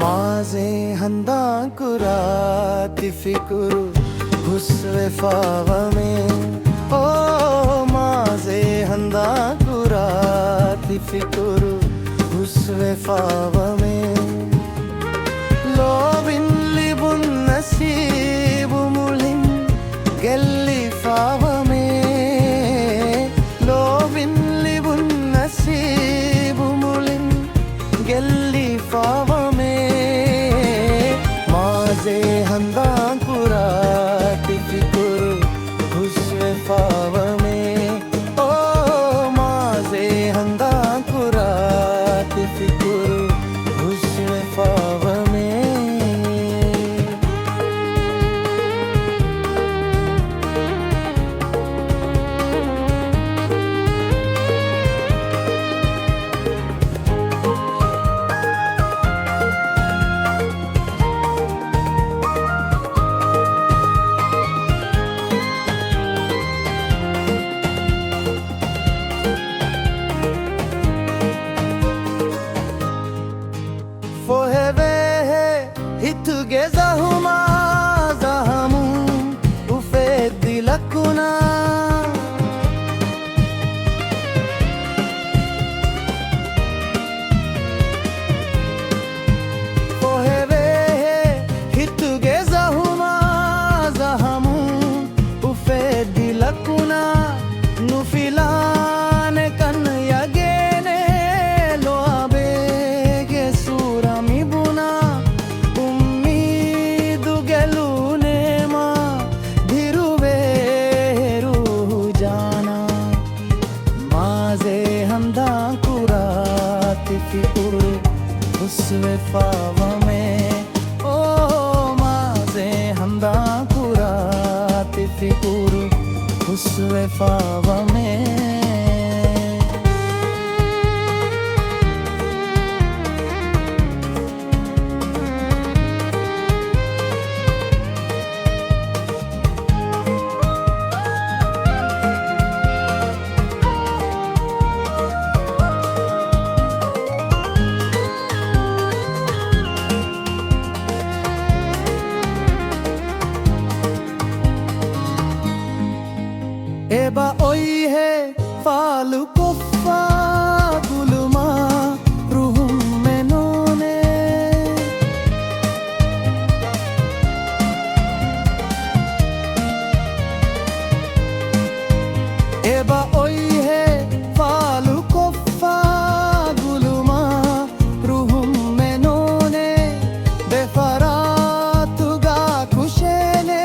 माझे हंदाकुराती फिकुरू हुस्वे फावमे ओ माझे हंदाकुराती फिकुरू हुस्वे फावमे लोबिन लिबुन नसीबु मुलिन गेल्ली फावमे लोबिन लिबुन नसीबु मुलिन गेल्ली फावमे माझे हंदाकुराती फिकुरू हुस्वे फावमे ओ माझे हंदाकुराती फिकुरू हुस्वे फावमे Hitugeza huma zahamu ufedi lakuna Poheve hitugeza huma zahamu ufedi lakuna nufilane kan yagene loabege surami buna फिकुरू हुस्वे फावमे ओ माझे हंदाकुराती फिकुरू हुस्वे फावमे Eba oihe falu koffa guluma ruhum menone Eba oihe falu koffa guluma ruhum menone befaratuga kushene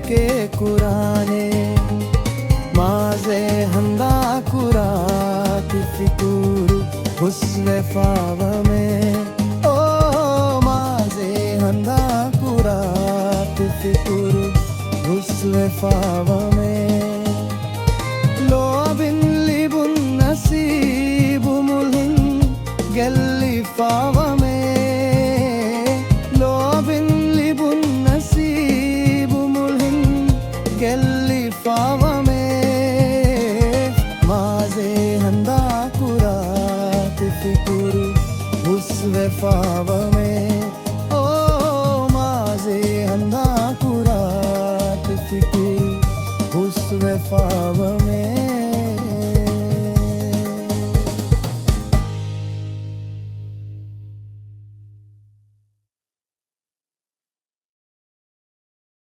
ke kurane maze handakurati fikuru huswe favame oh maze handakurati fikuru huswe favame lobin libun nasibu mulhin gelli favame lobin libun nasibu mulhin gelli favame maze handakurati fikuru huswe favame oh maze handakurati fikuru huswe favame